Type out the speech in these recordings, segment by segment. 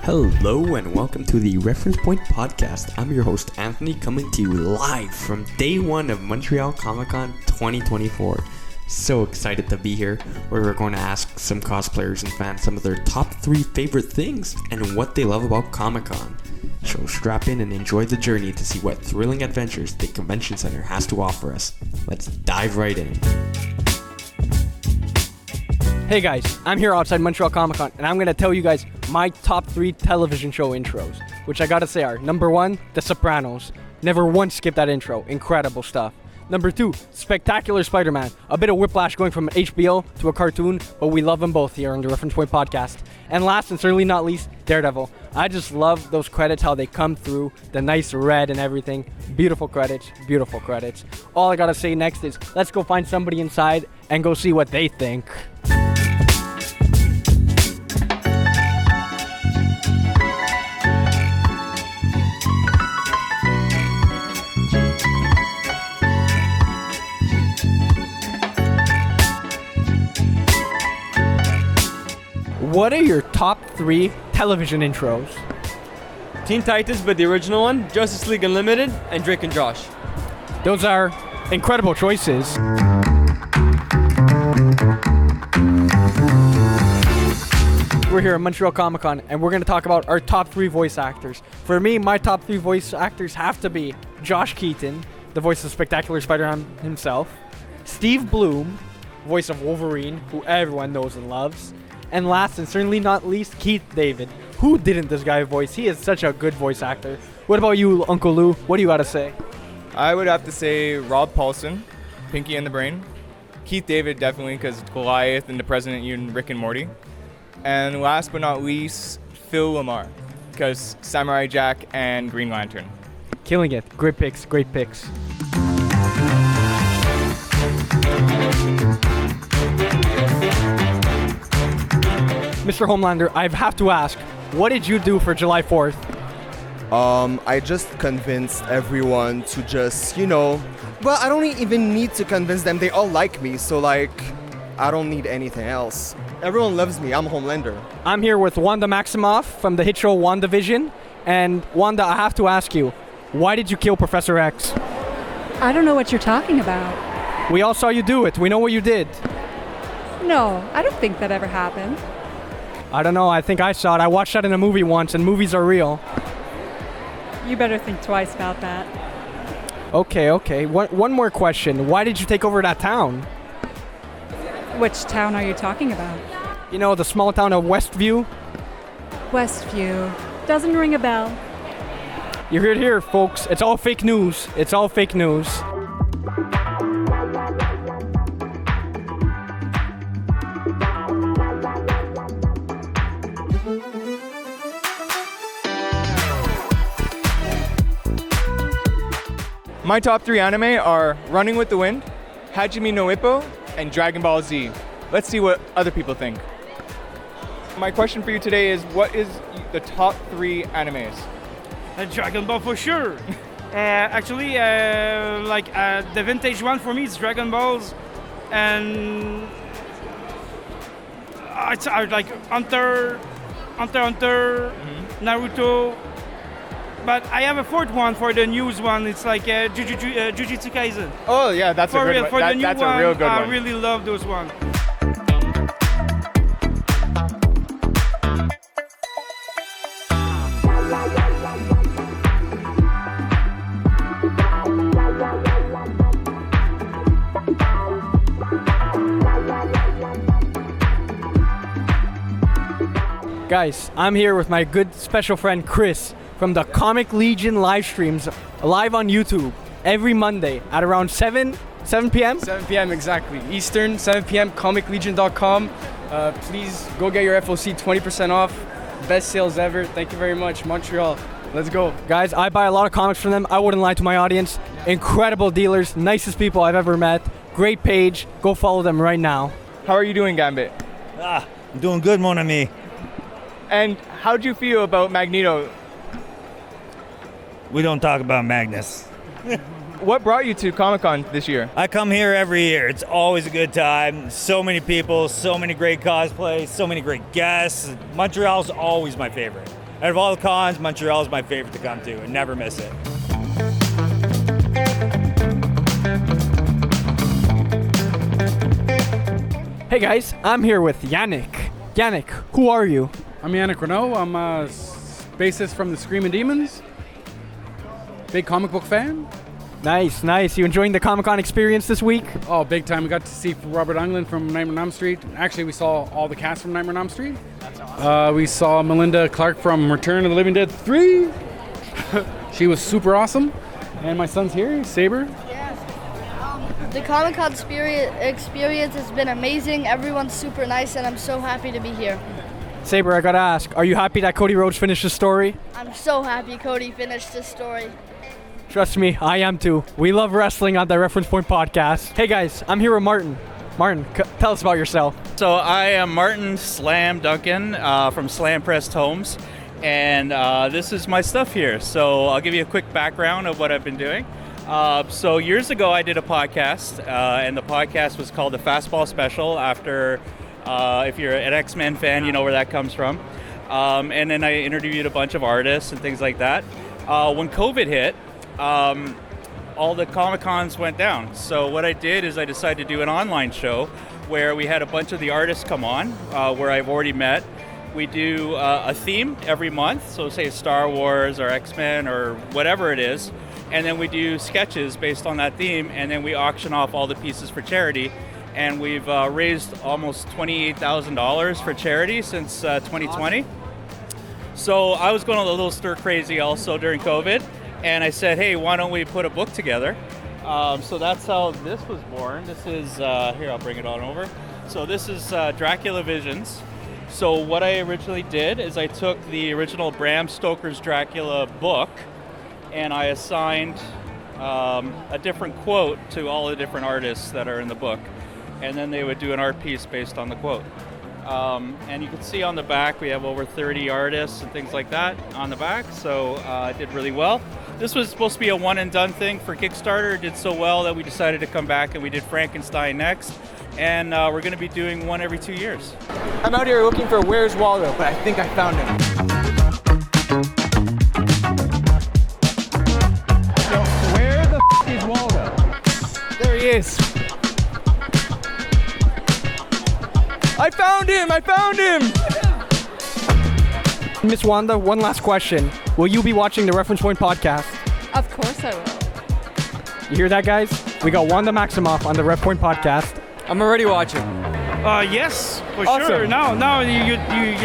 Hello and welcome to the Reference Point Podcast. I'm your host Anthony, coming to you live from day one of Montreal ComicCon 2024. So excited to be here, where we're going to ask some cosplayers and fans some of their top 3 favorite things and what they love about Comic-Con. So strap in and enjoy the journey to see what thrilling adventures the convention center has to offer us. Let's dive right in. Hey guys, I'm here outside Montreal ComicCon, and I'm going to tell you guys my top 3 television show intros, which I gotta say are, number 1, The Sopranos. Never once skip that intro. Incredible stuff. Number 2, Spectacular Spider-Man. A bit of whiplash going from HBO to a cartoon, but we love them both here on the Reference Point Podcast. And last and certainly not least, Daredevil. I just love those credits, how they come through, the nice red and everything. Beautiful credits, beautiful credits. All I gotta say next is, let's go find somebody inside and go see what they think. What are your top 3 television intros? Teen Titans, but the original one, Justice League Unlimited, and Drake and Josh. Those are incredible choices. We're here at Montreal ComicCon, and we're going to talk about our top 3 voice actors. For me, my top 3 voice actors have to be Josh Keaton, the voice of Spectacular Spider-Man himself, Steve Blum, voice of Wolverine, who everyone knows and loves, and last and certainly not least, Keith David. Who didn't this guy voice? He is such a good voice actor. What about you, Uncle Lou? What do you got to say? I would have to say Rob Paulson, Pinky and the Brain. Keith David, definitely, because Goliath and the President in Rick and Morty. And last but not least, Phil Lamar, because Samurai Jack and Green Lantern. Killing it. Great picks, great picks. Mr. Homelander, I have to ask, what did you do for July 4th? I just convinced everyone to just, well, I don't even need to convince them. They all like me, so I don't need anything else. Everyone loves me. I'm Homelander. I'm here with Wanda Maximoff from the hit show WandaVision. And Wanda, I have to ask you, why did you kill Professor X? I don't know what you're talking about. We all saw you do it. We know what you did. No, I don't think that ever happened. I don't know. I think I saw it. I watched that in a movie once, and movies are real. You better think twice about that. Okay. One more question. Why did you take over that town? Which town are you talking about? You know, the small town of Westview? Westview. Doesn't ring a bell. You heard it here, folks. It's all fake news. It's all fake news. My top 3 anime are Running with the Wind, Hajime no Ippo, and Dragon Ball Z. Let's see what other people think. My question for you today is, what is the top 3 animes? Dragon Ball for sure. Actually, the vintage one for me is Dragon Balls, and it's like Hunter, Naruto. But I have a 4th one for the news one. It's like Jujutsu Kaisen. Oh yeah, that's for a good real, one. For the new That's one, a real good I one. really love those ones. Guys, I'm here with my good special friend Chris from the Comic Legion live streams, live on YouTube every Monday at around 7 p.m. 7 p.m. exactly. Eastern, 7 p.m. comiclegion.com. Please go get your FOC 20% off. Best sales ever. Thank you very much, Montreal. Let's go. Guys, I buy a lot of comics from them. I wouldn't lie to my audience. Incredible dealers, nicest people I've ever met. Great page. Go follow them right now. How are you doing, Gambit? I'm doing good, mon ami. And how do you feel about Magneto? We don't talk about Magnus. What brought you to Comic-Con this year? I come here every year. It's always a good time. So many people, so many great cosplays, so many great guests. Montreal's always my favorite. Out of all the cons, Montreal is my favorite to come to and never miss it. Hey guys, I'm here with Yannick. Yannick, who are you? I'm Yannick Renault. I'm a bassist from the Screaming Demons. Big comic book fan. Nice. You enjoying the Comic-Con experience this week? Oh, big time. We got to see Robert Englund from Nightmare on Elm Street. Actually, we saw all the cast from Nightmare on Elm Street. That's awesome. We saw Melinda Clark from Return of the Living Dead 3. She was super awesome. And my son's here, Saber. The Comic-Con experience has been amazing. Everyone's super nice, and I'm so happy to be here. Saber, I gotta ask, are you happy that Cody Rhodes finished his story? I'm so happy Cody finished his story. Trust me, I am too. We love wrestling on the Reference Point podcast. Hey guys, I'm here with Martin. Martin, tell us about yourself. So I am Martin Slam Duncan from Slam Pressed Homes, and this is my stuff here. So I'll give you a quick background of what I've been doing. So years ago I did a podcast, and the podcast was called the Fastball Special after, if you're an X-Men fan, you know where that comes from. And then I interviewed a bunch of artists and things like that. When COVID hit, all the Comic-Cons went down. So what I did is I decided to do an online show where we had a bunch of the artists come on, where I've already met. We do a theme every month, so say Star Wars or X-Men or whatever it is. And then we do sketches based on that theme, and then we auction off all the pieces for charity. And we've raised almost $28,000 for charity since 2020. So I was going a little stir crazy also during COVID, and I said, hey, why don't we put a book together? So that's how this was born. This is, here, I'll bring it on over. So this is Dracula Visions. So what I originally did is I took the original Bram Stoker's Dracula book, and I assigned a different quote to all the different artists that are in the book. And then they would do an art piece based on the quote. And you can see on the back, we have over 30 artists and things like that on the back. So it did really well. This was supposed to be a one and done thing for Kickstarter. It did so well that we decided to come back and we did Frankenstein next. And we're gonna be doing one every 2 years. I'm out here looking for Where's Waldo, but I think I found him. Is Waldo? There he is. I found him! Miss Wanda, one last question. Will you be watching the Reference Point podcast? Of course I will. You hear that, guys? We got Wanda Maximoff on the Ref Point podcast. I'm already watching. Yes, for Awesome. sure. Now you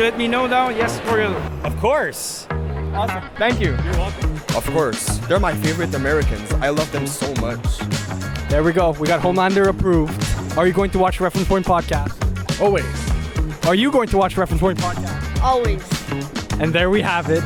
let me know now. Yes, for real. Of course. Awesome. Thank you. You're welcome. Of course. They're my favorite Americans. I love them so much. There we go. We got Homelander approved. Are you going to watch Reference Point podcast? Always. Are you going to watch Reference Point podcast? Always. And there we have it.